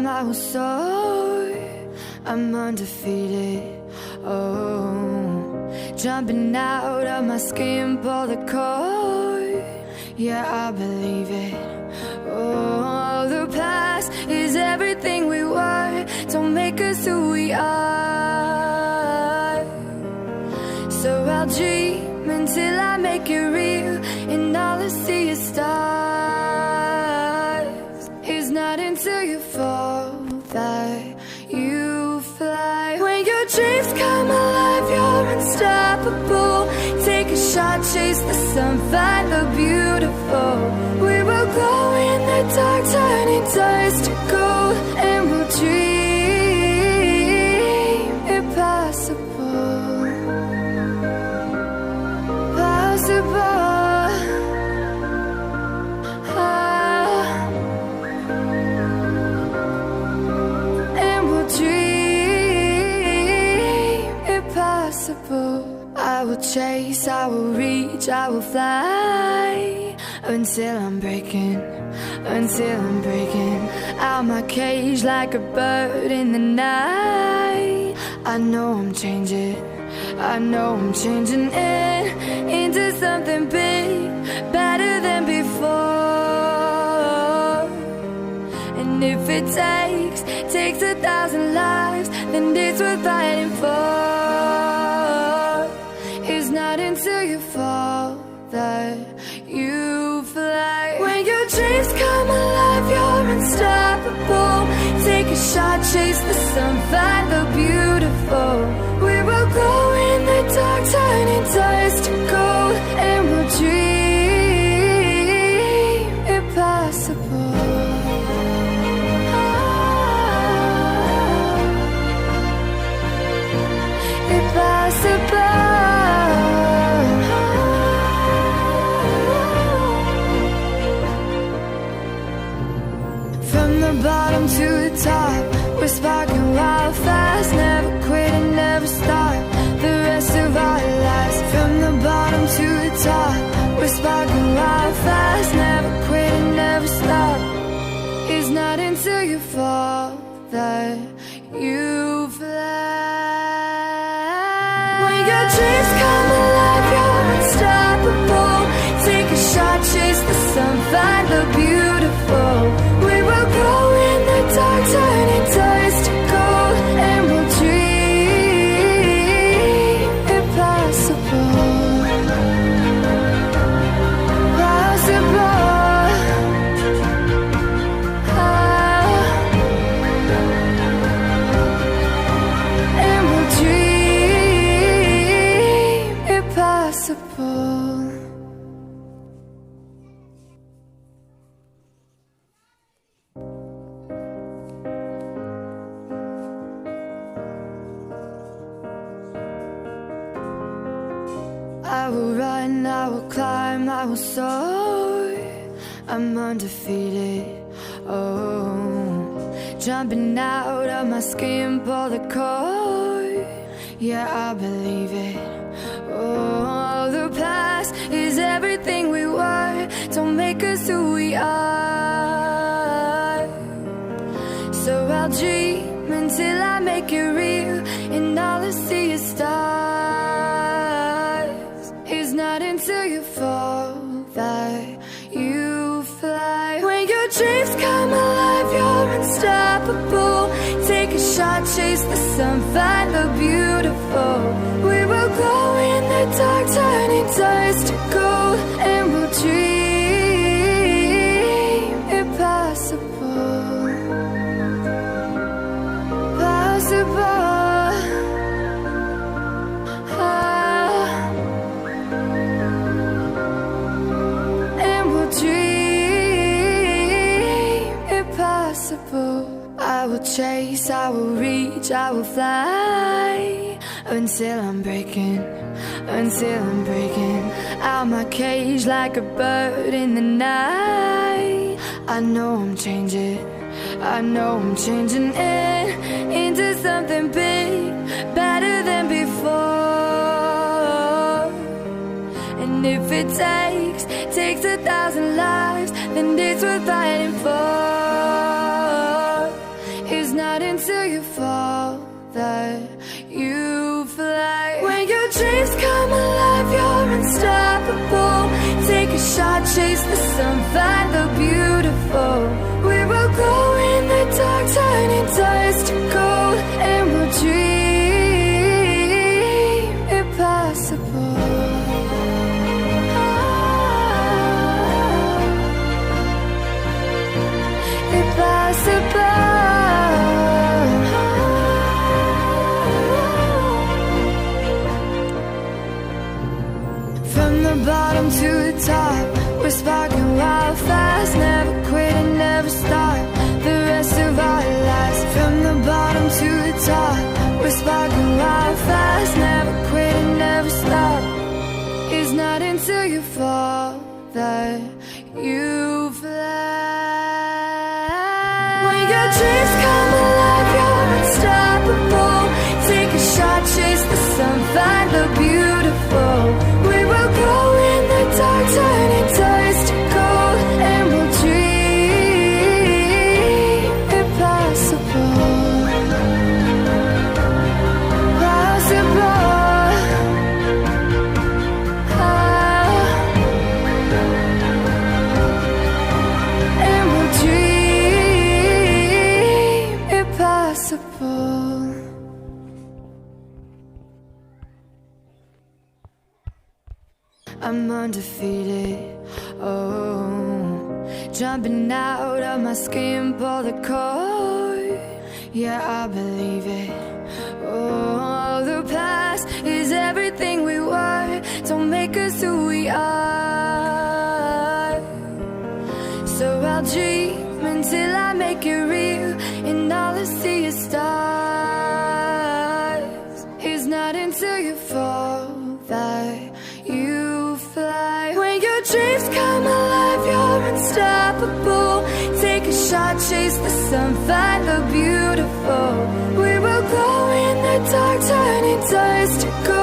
I will soar. I'm undefeated. Oh, jumping out of my skin, pull the cord. Yeah, I believe it. Oh, the past is everything we were. Don't make us who we are. So I'll dream until I make it real, and all I see is stars. It's not until you fall that you fly. When your dreams come alive, you're unstoppable. Take a shot, chase the sun, find the beautiful. We will glow in the dark, turning dust to gold, and we'll dream impossible. Possible. I will chase, I will reach, I will fly until I'm breaking out my cage like a bird in the night. I know I'm changing into something big, better than before. And if it takes 1,000 lives, then it's worth fighting for. It's not until you fall that you fly. When your dreams come alive, you're unstoppable. Take a shot, chase the sun, find the beautiful. We will glow in the dark, turning dust to gold, and we'll dream impossible. Impossible. From the bottom to the top, we're sparking wild fast. Never quit and never stop the rest of our lives. From the bottom to the top, we're sparking wild fast. Never quit and never stop. It's not until you fall that you fly. When your dreams come alive, you're unstoppable. Take a shot, chase the sun, find the beautiful. We will glow in the dark, turning dust to gold, and we'll dream impossible. Possible. And we'll dream impossible. I will run, I will climb, I will soar. I'm undefeated. Oh, jumping out of my skin, pull the cord. Yeah, I believe it. Oh, the past is everything we were. Don't make us who we are. So I'll dream until I make it real, and all I see is stars. It's not until you fall that you fly. When your dreams come alive, you're unstoppable. Take a shot, chase the sun, find the beautiful. We will glow in the dark, turning dust to gold, and we'll dream impossible. Possible. I will chase, I will reach, I will fly until I'm breaking out my cage like a bird in the night. I know I'm changing into something big, better than before. And if it takes 1,000 lives, then it's worth fighting for. not until you fall that you fly. When your dreams come alive, you're unstoppable. Take a shot, chase the sun, find the beautiful. We will glow in the dark, turning dust to gold, and we'll dream impossible. From the bottom to the top, we're sparking wild fast. Never quit and never stop the rest of our lives. From the bottom to the top, we're sparking wild fast. Never quit and never stop. It's not until you fall that you fly. When your dreams come alive, you're unstoppable. Take a shot, chase the sun, find the beautiful. We will go in the dark, turning dust to gold, and we'll dream impossible. Possible. And we'll dream impossible. I'm undefeated, oh, jumping out of my skin, pull the cord. Yeah, I believe it. Oh, the past is everything we were. Don't make us who we are. So I'll dream until I make it real, and all I see is stars. It's not until you fall that you fly. When your dreams come alive, you're unstoppable. Take a shot, chase the sun, find the beautiful. We will glow in the dark, turning dust to gold.